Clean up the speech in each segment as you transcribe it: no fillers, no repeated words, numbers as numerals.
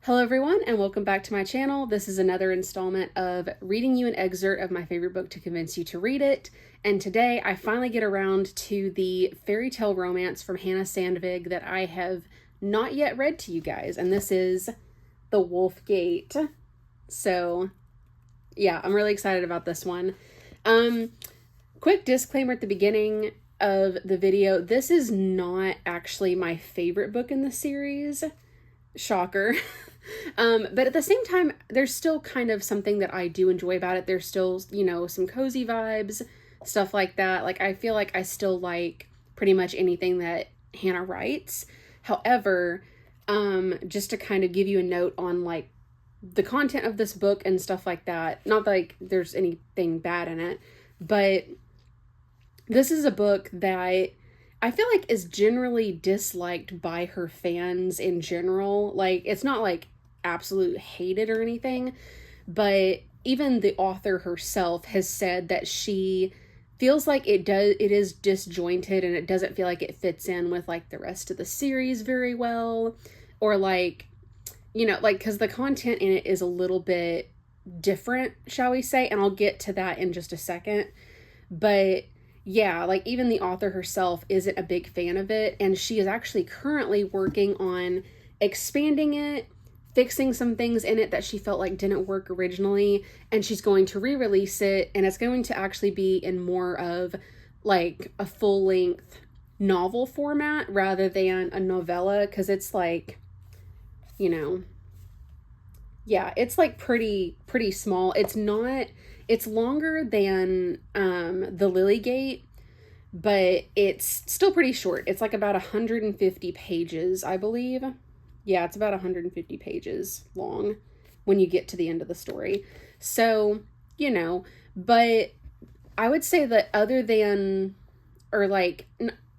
Hello everyone and welcome back to my channel. This is another installment of reading you an excerpt of my favorite book to convince you to read it. And today I finally get around to the fairy tale romance from Hanna Sandvig that I have not yet read to you guys. And this is The Wolf Gate. So yeah, I'm really excited about this one. Quick disclaimer at the beginning of the video. This is not actually my favorite book in the series. Shocker. But at the same time, there's still kind of something that I do enjoy about it. There's still, some cozy vibes, stuff like that. Like, I feel like I still like pretty much anything that Hanna writes. However, just to kind of give you a note on, like, the content of this book and stuff like that. Not like there's anything bad in it, but this is a book that I feel like is generally disliked by her fans in general. Like, it's not like absolute hated or anything, but even the author herself has said that she feels like it is disjointed and it doesn't feel like it fits in with like the rest of the series very well, or like, because the content in it is a little bit different, shall we say, and I'll get to that in just a second. But yeah, like even the author herself isn't a big fan of it, and she is actually currently working on expanding it, fixing some things in it that she felt like didn't work originally, and she's going to re-release it, and it's going to actually be in more of like a full-length novel format rather than a novella, because it's like, yeah, it's like pretty small. It's longer than the Lily Gate, but it's still pretty short. It's like about 150 pages, I believe. Yeah, it's about 150 pages long when you get to the end of the story. So, but I would say that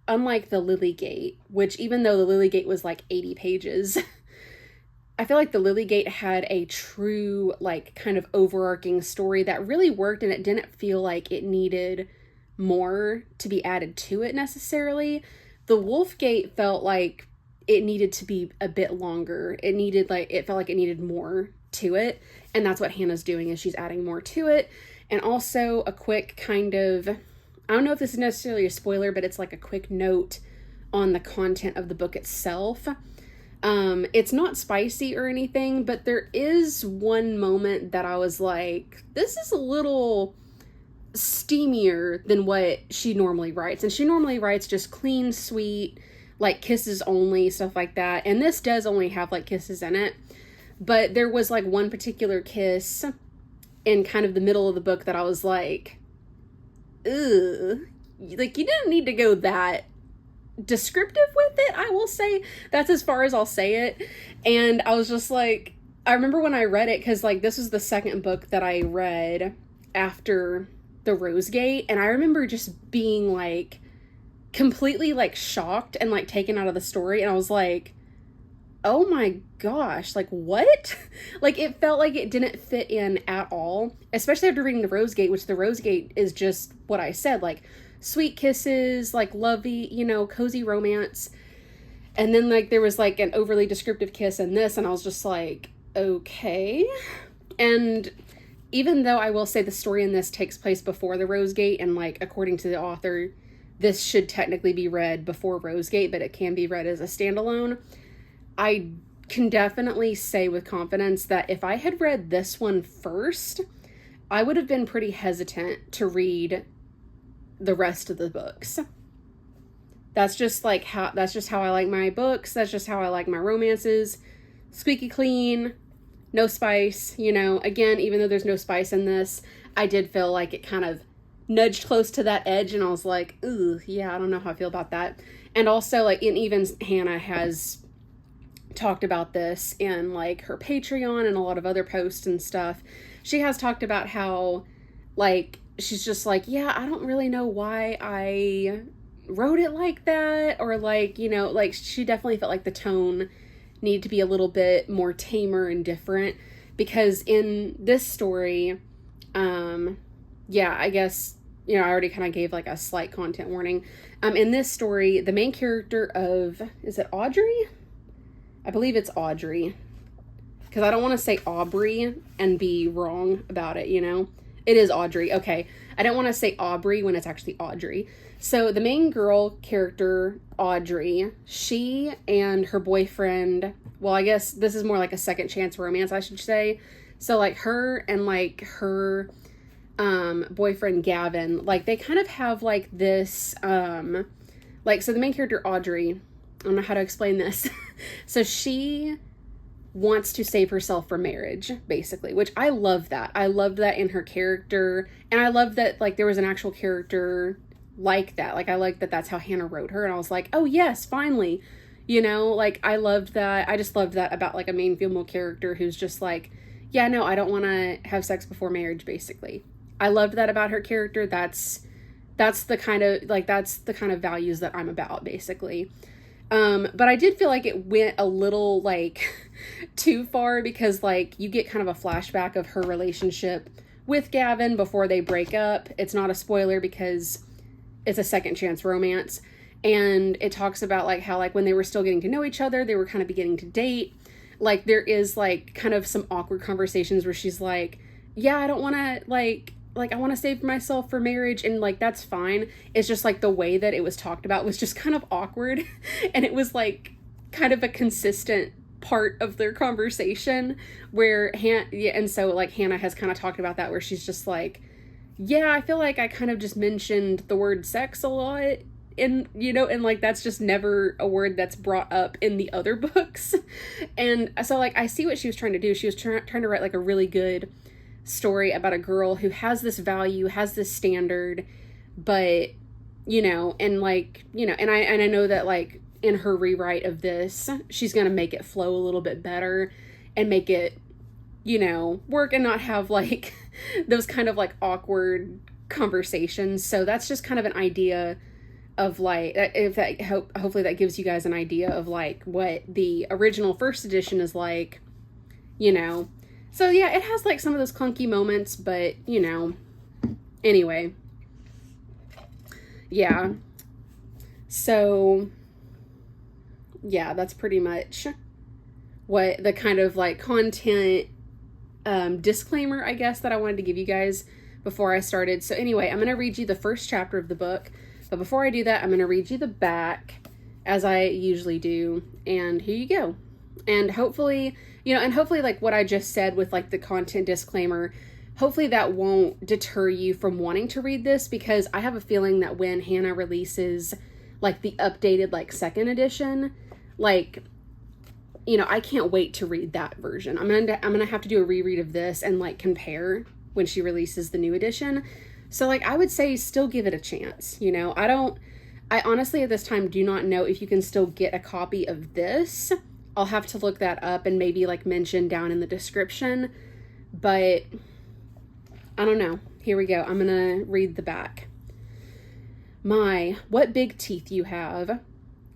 unlike the Lily Gate, which even though the Lily Gate was like 80 pages, I feel like the Lily Gate had a true, like, kind of overarching story that really worked, and it didn't feel like it needed more to be added to it necessarily. The Wolf Gate felt like it needed to be a bit longer. It felt like it needed more to it, and that's what Hannah's doing, is she's adding more to it. And also a quick kind of, I don't know if this is necessarily a spoiler, but it's like a quick note on the content of the book itself. It's not spicy or anything, but there is one moment that I was like, this is a little steamier than what she normally writes. And she normally writes just clean, sweet, like kisses only, stuff like that. And this does only have like kisses in it. But there was like one particular kiss in kind of the middle of the book that I was like, ugh, like you didn't need to go that descriptive with it. I will say that's as far as I'll say it. And I was just like, I remember when I read it, because like this was the second book that I read after the Rose Gate, and I remember just being like completely like shocked and like taken out of the story, and I was like, oh my gosh, like what? Like it felt like it didn't fit in at all, especially after reading the Rose Gate, which the Rose Gate is just what I said, like sweet kisses, like lovey, cozy romance. And then like there was like an overly descriptive kiss in this, and I was just like, okay. And even though I will say the story in this takes place before the Rose Gate, and like according to the author, this should technically be read before Rose Gate, but it can be read as a standalone, I can definitely say with confidence that if I had read this one first, I would have been pretty hesitant to read the rest of the books. That's just how I like my books. That's just how I like my romances. Squeaky clean, no spice, again, even though there's no spice in this, I did feel like it kind of nudged close to that edge, and I was like, ooh, yeah, I don't know how I feel about that. And also, like, and even Hanna has talked about this in like her Patreon and a lot of other posts and stuff. She has talked about how, like, she's just like, yeah, I don't really know why I wrote it like that, or like, like she definitely felt like the tone needed to be a little bit more tamer and different, because in this story, yeah, I guess, I already kind of gave like a slight content warning. In this story, the main character of, is it Audrey? I believe it's Audrey. because I don't want to say Aubrey and be wrong about it, you know? It is Audrey. Okay. I don't want to say Aubrey when it's actually Audrey. So the main girl character, Audrey, she and her boyfriend, well, I guess this is more like a second chance romance, I should say. So like her and like her boyfriend Gavin, like they kind of have like this like, so the main character Audrey, I don't know how to explain this. So she wants to save herself for marriage, basically, which I love that. I loved that in her character, and I love that like there was an actual character like that. Like I like that that's how Hanna wrote her, and I was like, oh yes, finally. You know, like I loved that. I just loved that about like a main female character who's just like, yeah, no, I don't want to have sex before marriage, basically. I loved that about her character. That's the kind of values that I'm about, basically. But I did feel like it went a little like too far, because like you get kind of a flashback of her relationship with Gavin before they break up. It's not a spoiler because it's a second chance romance. And it talks about like how like when they were still getting to know each other, they were kind of beginning to date. Like there is like kind of some awkward conversations where she's like, yeah, I don't want to like I want to save myself for marriage, and like that's fine. It's just like the way that it was talked about was just kind of awkward, and it was like kind of a consistent part of their conversation where and so like Hanna has kind of talked about that, where she's just like, yeah, I feel like I kind of just mentioned the word sex a lot, and you know, and like that's just never a word that's brought up in the other books. And so like I see what she was trying to do. She was trying to write like a really good story about a girl who has this value, has this standard, but you know, and like, you know, and I know that like in her rewrite of this, she's going to make it flow a little bit better and make it, you know, work and not have like those kind of like awkward conversations. So that's just kind of an idea of like, if that hopefully that gives you guys an idea of like what the original first edition is like, you know. So yeah, it has like some of those clunky moments, but you know, anyway. Yeah. So yeah, that's pretty much what the kind of like content disclaimer, I guess, that I wanted to give you guys before I started. So anyway, I'm going to read you the first chapter of the book, but before I do that, I'm going to read you the back as I usually do. And here you go. And hopefully, you know, and hopefully like what I just said with like the content disclaimer, hopefully that won't deter you from wanting to read this, because I have a feeling that when Hanna releases like the updated like second edition, like, you know, I can't wait to read that version. I'm gonna have to do a reread of this and like compare when she releases the new edition. So like I would say still give it a chance, you know. I honestly at this time do not know if you can still get a copy of this. I'll have to look that up and maybe like mention down in the description, but I don't know. Here we go. I'm gonna read the back. My, what big teeth you have.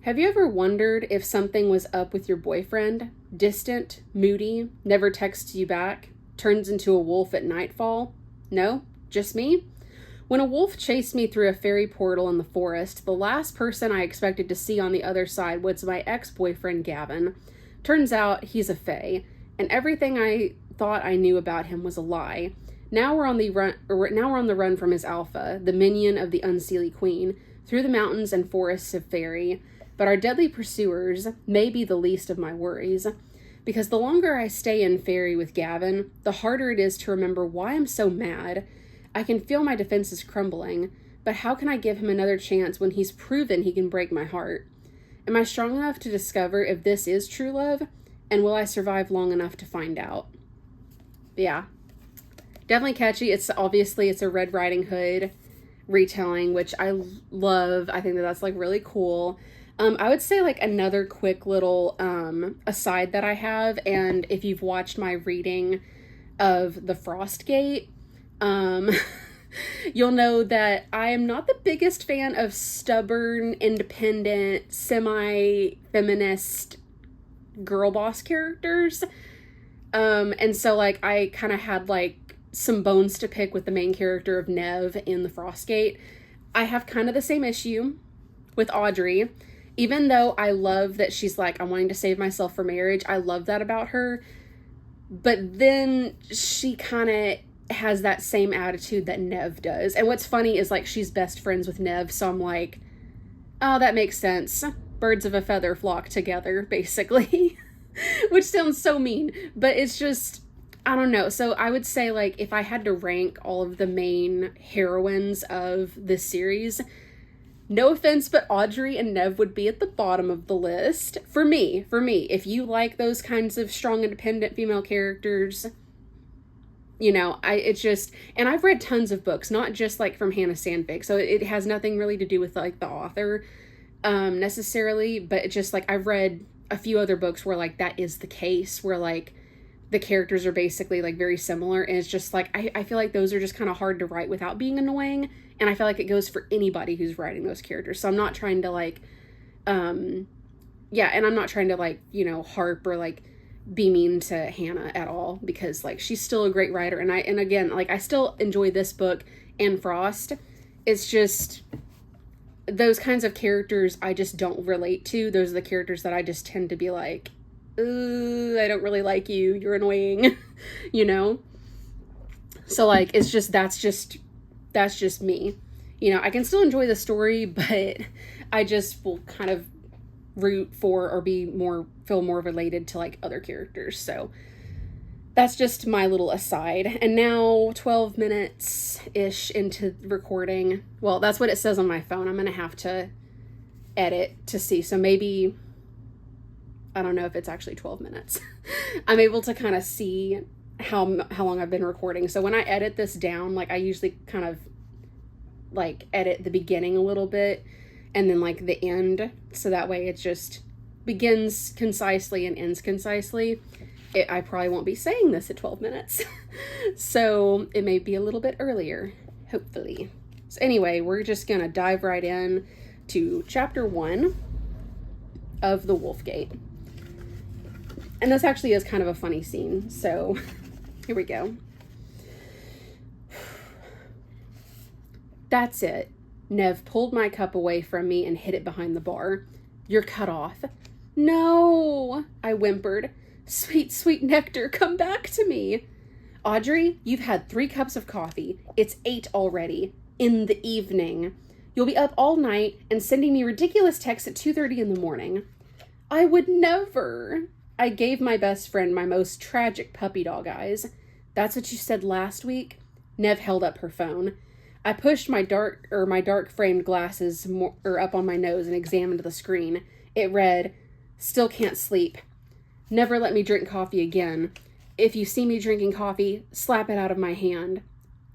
Have you ever wondered if something was up with your boyfriend? Distant, moody, never texts you back, turns into a wolf at nightfall? No? Just me? When a wolf chased me through a fairy portal in the forest, the last person I expected to see on the other side was my ex-boyfriend Gavin. Turns out he's a fae, and everything I thought I knew about him was a lie. Now we're on the run from his alpha, the minion of the Unseelie Queen, through the mountains and forests of fairy. But our deadly pursuers may be the least of my worries, because the longer I stay in fairy with Gavin, the harder it is to remember why I'm so mad. I can feel my defenses crumbling, but how can I give him another chance when he's proven he can break my heart? Am I strong enough to discover if this is true love? And will I survive long enough to find out? Yeah. Definitely catchy. It's a Red Riding Hood retelling, which I love. I think that that's like really cool. I would say like another quick little aside that I have, and if you've watched my reading of The Frostgate, you'll know that I am not the biggest fan of stubborn, independent, semi-feminist girl boss characters. And so like I kind of had like some bones to pick with the main character of Nev in The Frostgate. I have kind of the same issue with Audrey. Even though I love that she's like, I'm wanting to save myself for marriage, I love that about her. But then she kind of has that same attitude that Nev does. And what's funny is, like, she's best friends with Nev, so I'm like, oh, that makes sense. Birds of a feather flock together, basically. Which sounds so mean, but it's just, I don't know. So I would say, like, if I had to rank all of the main heroines of this series, no offense, but Audrey and Nev would be at the bottom of the list. For me. If you like those kinds of strong, independent female characters, you know, and I've read tons of books, not just, like, from Hanna Sandvig, so it has nothing really to do with, like, the author, necessarily, but it's just, like, I've read a few other books where, like, that is the case, where, like, the characters are basically, like, very similar, and it's just, like, I feel like those are just kind of hard to write without being annoying, and I feel like it goes for anybody who's writing those characters, so I'm not trying to, like, and I'm not trying to, like, you know, harp or, like, be mean to Hannah at all, because, like, she's still a great writer, and again, like, I still enjoy this book and Frost. It's just, those kinds of characters I just don't relate to. Those are the characters that I just tend to be like, I don't really like you, you're annoying, you know? So, like, it's just, that's just me. You know, I can still enjoy the story, but I just will kind of root for or feel more related to, like, other characters. So that's just my little aside. And now 12 minutes-ish into recording. Well, that's what it says on my phone. I'm going to have to edit to see. So maybe, I don't know if it's actually 12 minutes. I'm able to kind of see how long I've been recording. So when I edit this down, like, I usually kind of, like, edit the beginning a little bit and then, like, the end. So that way it just begins concisely and ends concisely. I probably won't be saying this at 12 minutes. So it may be a little bit earlier, hopefully. So anyway, we're just going to dive right in to chapter 1 of The Wolf Gate. And this actually is kind of a funny scene. So here we go. That's it. Nev pulled my cup away from me and hid it behind the bar. You're cut off. No, I whimpered. Sweet, sweet nectar, come back to me. Audrey, you've had 3 cups of coffee. It's 8 already. In the evening. You'll be up all night and sending me ridiculous texts at 2:30 in the morning. I would never. I gave my best friend my most tragic puppy dog eyes. That's what you said last week? Nev held up her phone. I pushed my dark framed glasses up on my nose and examined the screen. It read, "Still can't sleep. Never let me drink coffee again. If you see me drinking coffee, slap it out of my hand.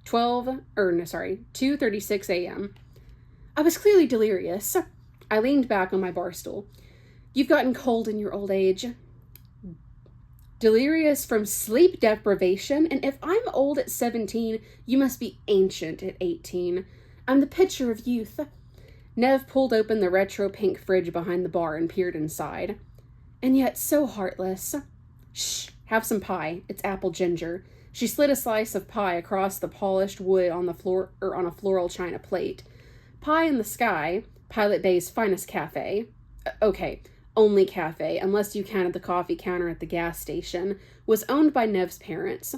2:36 a.m. I was clearly delirious. I leaned back on my bar stool. You've gotten cold in your old age. Delirious from sleep deprivation, and if I'm old at 17, you must be ancient at 18. I'm the picture of youth. Nev pulled open the retro pink fridge behind the bar and peered inside. And yet so heartless. Shh, have some pie. It's apple ginger. She slid a slice of pie across the polished wood on the floor, or on a floral china plate. Pie in the Sky, Pilot Bay's finest cafe. Okay, only cafe, unless you counted the coffee counter at the gas station, was owned by Nev's parents.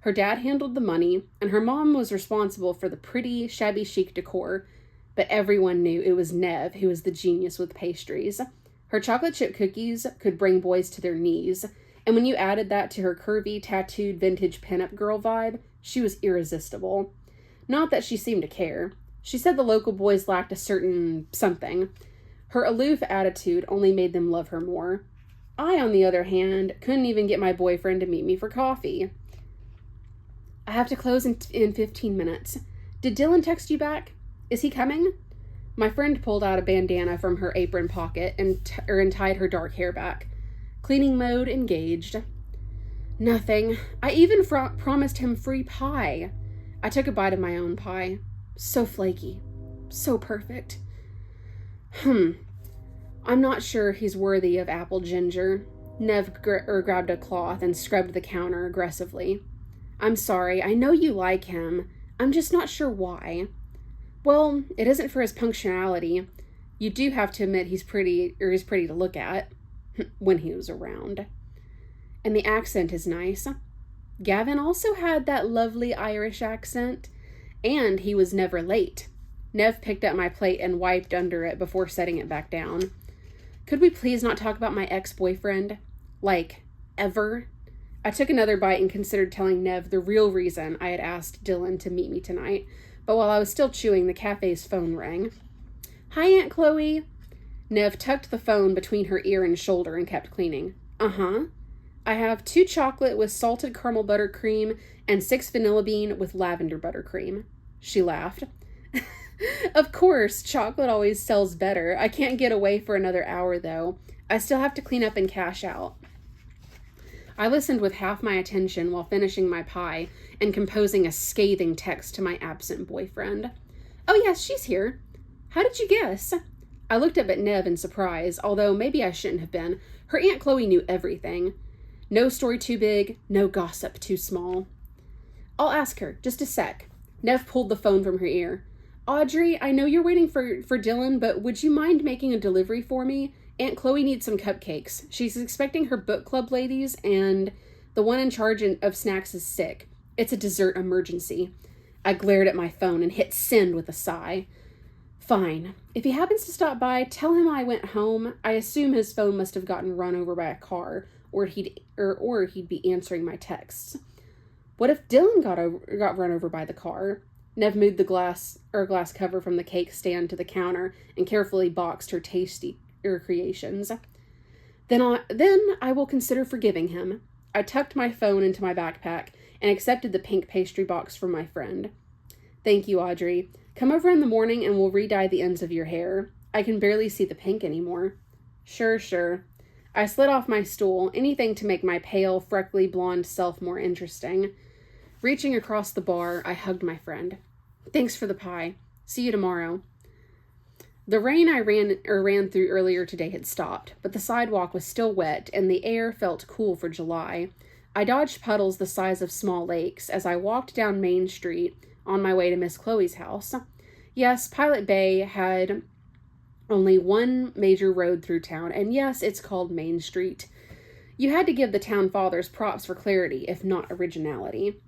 Her dad handled the money, and her mom was responsible for the pretty, shabby chic decor, but everyone knew it was Nev who was the genius with pastries. Her chocolate chip cookies could bring boys to their knees, and when you added that to her curvy, tattooed, vintage pinup girl vibe, she was irresistible. Not that she seemed to care. She said the local boys lacked a certain something. Her aloof attitude only made them love her more. I, on the other hand, couldn't even get my boyfriend to meet me for coffee. I have to close in 15 minutes. Did Dylan text you back? Is he coming? My friend pulled out a bandana from her apron pocket and tied her dark hair back. Cleaning mode engaged. Nothing. I even promised him free pie. I took a bite of my own pie. So flaky. So perfect. I'm not sure he's worthy of apple ginger. Nev grabbed a cloth and scrubbed the counter aggressively. I'm sorry, I know you like him. I'm just not sure why. Well, it isn't for his punctuality. You do have to admit he's pretty to look at when he was around. And the accent is nice. Gavin also had that lovely Irish accent, and he was never late. Nev picked up my plate and wiped under it before setting it back down. Could we please not talk about my ex-boyfriend? Like, ever? I took another bite and considered telling Nev the real reason I had asked Dylan to meet me tonight, but while I was still chewing, the cafe's phone rang. Hi, Aunt Chloe. Nev tucked the phone between her ear and shoulder and kept cleaning. Uh-huh. I have 2 chocolate with salted caramel buttercream and 6 vanilla bean with lavender buttercream. She laughed. Of course, chocolate always sells better. I can't get away for another hour, though. I still have to clean up and cash out. I listened with half my attention while finishing my pie and composing a scathing text to my absent boyfriend. Oh yes, she's here. How did you guess? I looked up at Nev in surprise, although maybe I shouldn't have been. Her Aunt Chloe knew everything. No story too big, no gossip too small. I'll ask her, just a sec. Nev pulled the phone from her ear. Audrey, I know you're waiting for Dylan, but would you mind making a delivery for me? Aunt Chloe needs some cupcakes. She's expecting her book club ladies, and the one in charge of snacks is sick. It's a dessert emergency. I glared at my phone and hit send with a sigh. Fine. If he happens to stop by, tell him I went home. I assume his phone must have gotten run over by a car, or he'd be answering my texts. What if Dylan got run over by the car? Nev moved the glass cover from the cake stand to the counter and carefully boxed her tasty creations. Then I will consider forgiving him. I tucked my phone into my backpack and accepted the pink pastry box from my friend. Thank you, Audrey. Come over in the morning and we'll re-dye the ends of your hair. I can barely see the pink anymore. Sure. I slid off my stool, anything to make my pale, freckly blonde self more interesting. Reaching across the bar, I hugged my friend. Thanks for the pie. See you tomorrow. The rain I ran through earlier today had stopped, but the sidewalk was still wet and the air felt cool for July. I dodged puddles the size of small lakes as I walked down Main Street on my way to Miss Chloe's house. Yes, Pilot Bay had only one major road through town, and yes, it's called Main Street. You had to give the town fathers props for clarity, if not originality.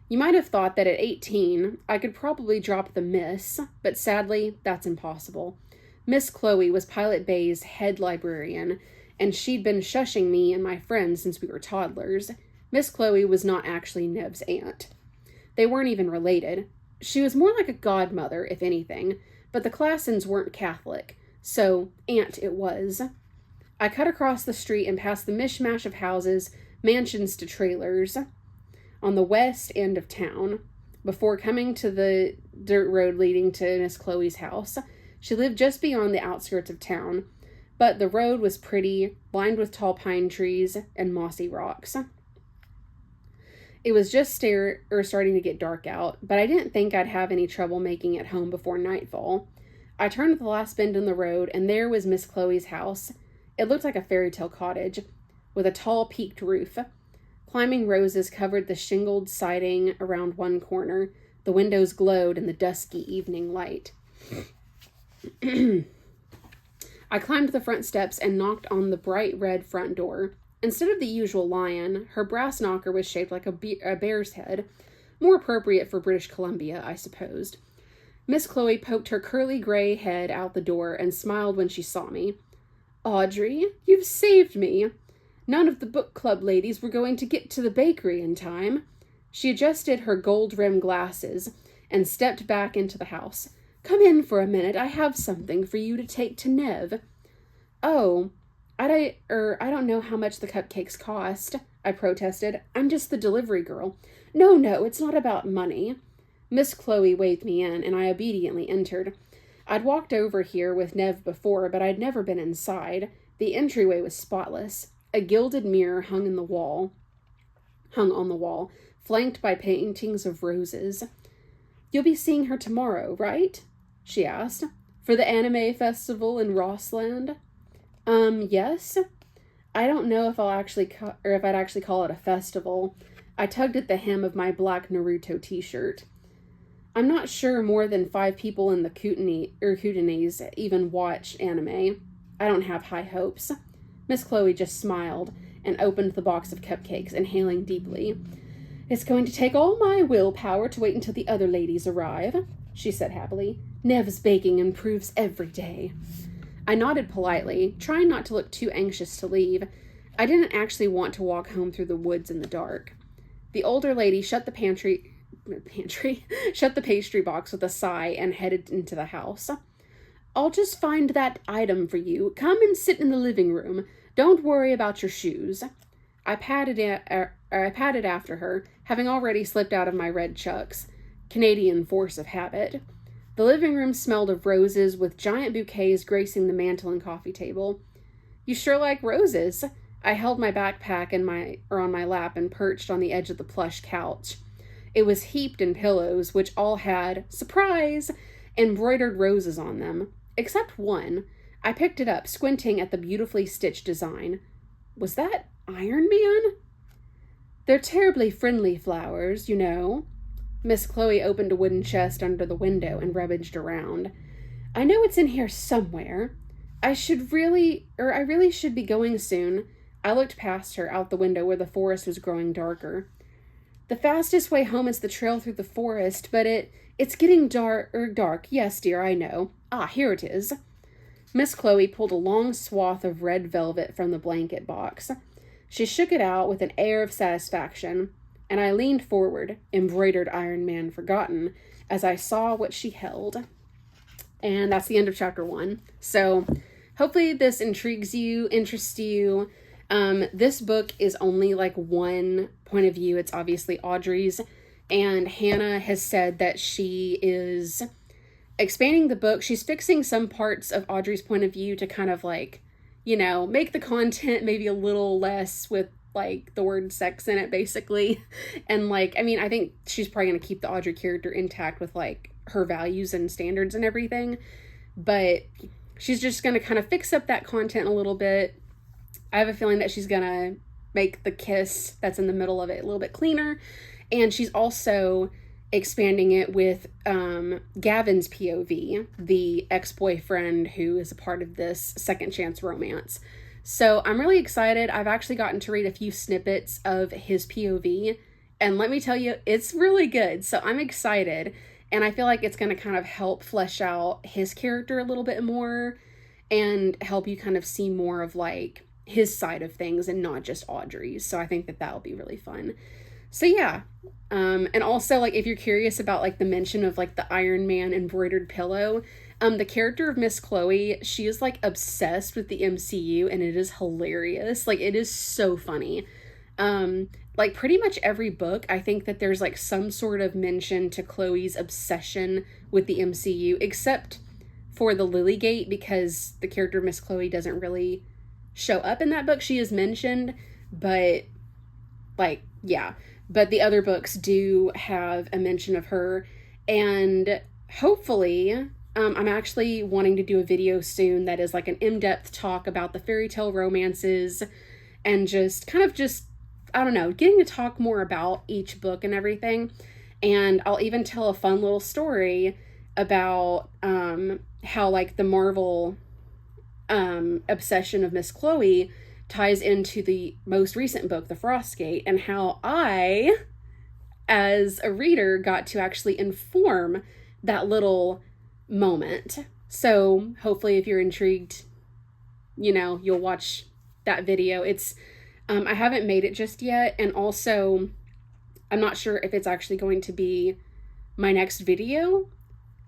You might have thought that at 18, I could probably drop the miss, but sadly, that's impossible. Miss Chloe was Pilot Bay's head librarian, and she'd been shushing me and my friends since we were toddlers. Miss Chloe was not actually Nev's aunt. They weren't even related. She was more like a godmother, if anything, but the Classens weren't Catholic, so aunt it was. I cut across the street and past the mishmash of houses, mansions to trailers, on the west end of town, before coming to the dirt road leading to Miss Chloe's house. She lived just beyond the outskirts of town, but the road was pretty, lined with tall pine trees and mossy rocks. It was just starting to get dark out, but I didn't think I'd have any trouble making it home before nightfall. I turned at the last bend in the road, and there was Miss Chloe's house. It looked like a fairy tale cottage, with a tall peaked roof. Climbing roses covered the shingled siding around one corner. The windows glowed in the dusky evening light. I climbed the front steps and knocked on the bright red front door. Instead of the usual lion, her brass knocker was shaped like a bear's head, more appropriate for British Columbia, I supposed. Miss Chloe poked her curly gray head out the door and smiled when she saw me. Audrey, you've saved me. None of the book club ladies were going to get to the bakery in time. She adjusted her gold-rimmed glasses and stepped back into the house. Come in for a minute. I have something for you to take to Nev. Oh, I don't know how much the cupcakes cost, I protested. I'm just the delivery girl. No, it's not about money. Miss Chloe waved me in, and I obediently entered. I'd walked over here with Nev before, but I'd never been inside. The entryway was spotless. A gilded mirror hung on the wall, flanked by paintings of roses. You'll be seeing her tomorrow, right? She asked. For the anime festival in Rossland? Yes. I don't know if I'd actually call it a festival. I tugged at the hem of my black Naruto t-shirt. I'm not sure more than 5 people in the Kootenays even watch anime. I don't have high hopes. Miss Chloe just smiled, and opened the box of cupcakes, inhaling deeply. "It's going to take all my willpower to wait until the other ladies arrive," she said happily. "Nev's baking improves every day." I nodded politely, trying not to look too anxious to leave. I didn't actually want to walk home through the woods in the dark. The older lady shut the shut the pastry box with a sigh and headed into the house. "I'll just find that item for you. Come and sit in the living room. Don't worry about your shoes." I patted after her, having already slipped out of my red chucks. Canadian force of habit. The living room smelled of roses, with giant bouquets gracing the mantel and coffee table. "You sure like roses." I held my backpack on my lap and perched on the edge of the plush couch. It was heaped in pillows, which all had, surprise, embroidered roses on them. Except one. I picked it up, squinting at the beautifully stitched design. Was that Iron Man? "They're terribly friendly flowers, you know." Miss Chloe opened a wooden chest under the window and rummaged around. "I know it's in here somewhere. I really should be going soon." I looked past her, out the window where the forest was growing darker. "The fastest way home is the trail through the forest, but it's getting dark. Yes, dear, I know. Ah, here it is." Miss Chloe pulled a long swath of red velvet from the blanket box. She shook it out with an air of satisfaction, and I leaned forward, embroidered Iron Man forgotten, as I saw what she held. And that's the end of chapter 1. So hopefully this intrigues you, interests you. This book is only like one point of view. It's obviously Audrey's, and Hanna has said that she is expanding the book. She's fixing some parts of Audrey's point of view to kind of like, make the content maybe a little less with like the word sex in it, basically. And I think she's probably going to keep the Audrey character intact with like her values and standards and everything, but she's just going to kind of fix up that content a little bit. I have a feeling that she's going to make the kiss that's in the middle of it a little bit cleaner. And she's also expanding it with Gavin's POV, the ex-boyfriend who is a part of this second chance romance. So I'm really excited. I've actually gotten to read a few snippets of his POV, and let me tell you, it's really good. So I'm excited, and I feel like it's going to kind of help flesh out his character a little bit more and help you kind of see more of like his side of things and not just Audrey's. So I think that that'll be really fun. So yeah. And also, like, if you're curious about like the mention of like the Iron Man embroidered pillow, the character of Miss Chloe, she is like obsessed with the MCU, and it is hilarious. Like, it is so funny. Like pretty much every book, I think that there's like some sort of mention to Chloe's obsession with the MCU, except for the Lilygate, because the character of Miss Chloe doesn't really show up in that book. She is mentioned, but like, yeah. But the other books do have a mention of her, and hopefully, I'm actually wanting to do a video soon that is like an in-depth talk about the fairy tale romances, and just kind of I don't know, getting to talk more about each book and everything. And I'll even tell a fun little story about how like the Marvel obsession of Miss Chloe ties into the most recent book, The Frostgate, and how I, as a reader, got to actually inform that little moment. So hopefully if you're intrigued, you'll watch that video. It's, I haven't made it just yet, and also I'm not sure if it's actually going to be my next video.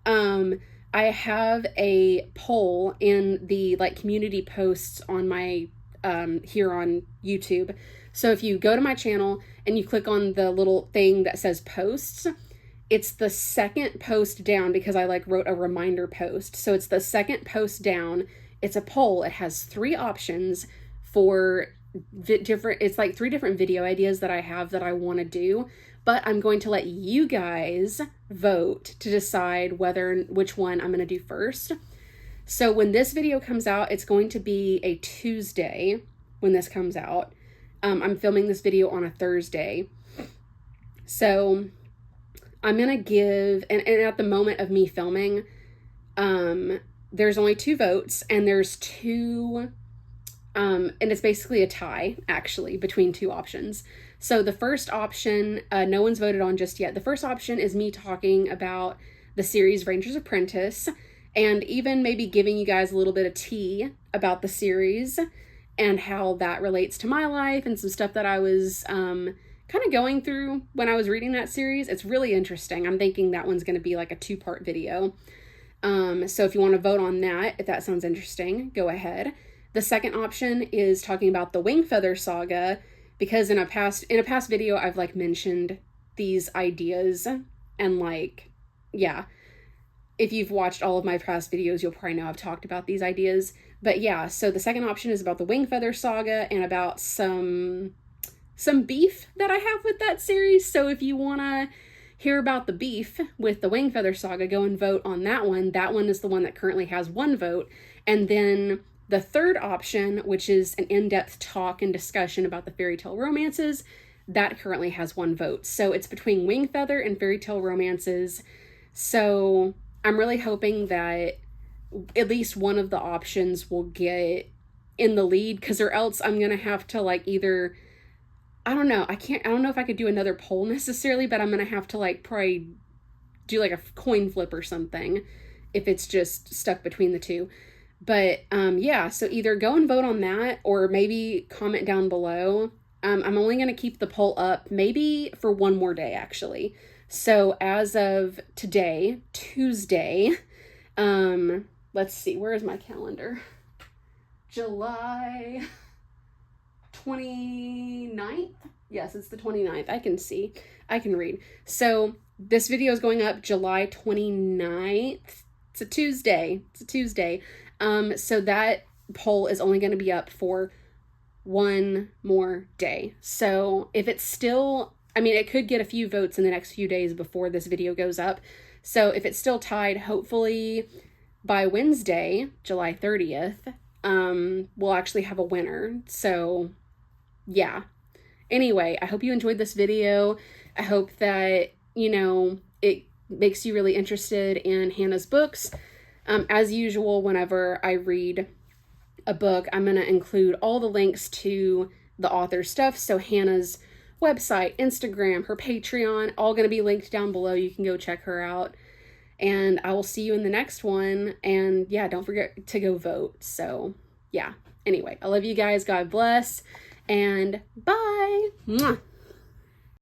I have a poll in the like community posts on my here on YouTube. So if you go to my channel and you click on the little thing that says posts, it's the second post down, because I like wrote a reminder post. So it's the second post down. It's a poll. It has 3 options for it's like 3 different video ideas that I have that I want to do, but I'm going to let you guys vote to decide which one I'm going to do first. So when this video comes out, it's going to be a Tuesday when this comes out. I'm filming this video on a Thursday. So I'm going to give, and at the moment of me filming, there's only 2 votes, and there's 2 And it's basically a tie, actually, between two options. So the first option, no one's voted on just yet. The first option is me talking about the series Ranger's Apprentice, and even maybe giving you guys a little bit of tea about the series and how that relates to my life and some stuff that I was kind of going through when I was reading that series. It's really interesting. I'm thinking that one's going to be like a 2-part video. So if you want to vote on that, if that sounds interesting, go ahead. The second option is talking about the Wingfeather saga, because in a past video I've like mentioned these ideas, and like, yeah, if you've watched all of my past videos, you'll probably know I've talked about these ideas. But yeah, so the second option is about the Wingfeather saga and about some beef that I have with that series. So if you want to hear about the beef with the Wingfeather saga, go and vote on that one. That one is the one that currently has 1 vote. And then the third option, which is an in-depth talk and discussion about the fairy tale romances, that currently has 1 vote. So it's between Wingfeather and fairy tale romances. So I'm really hoping that at least one of the options will get in the lead, because or else I'm going to have to like either, I don't know if I could do another poll necessarily, but I'm going to have to like probably do like a coin flip or something if it's just stuck between the two. But yeah, so either go and vote on that or maybe comment down below. I'm only going to keep the poll up maybe for 1 more day, actually. So as of today, Tuesday, let's see, where is my calendar? July 29th? Yes, it's the 29th. I can see. I can read. So this video is going up July 29th. It's a Tuesday. So that poll is only going to be up for 1 more day. So if it's still, I mean, it could get a few votes in the next few days before this video goes up. So if it's still tied, hopefully by Wednesday, July 30th, we'll actually have a winner. So yeah. Anyway, I hope you enjoyed this video. I hope that, you know, it makes you really interested in Hanna's books. As usual, whenever I read a book, I'm going to include all the links to the author's stuff. So Hanna's website, Instagram, her Patreon, all going to be linked down below. You can go check her out. And I will see you in the next one. And yeah, don't forget to go vote. So yeah. Anyway, I love you guys. God bless. And bye. Mwah.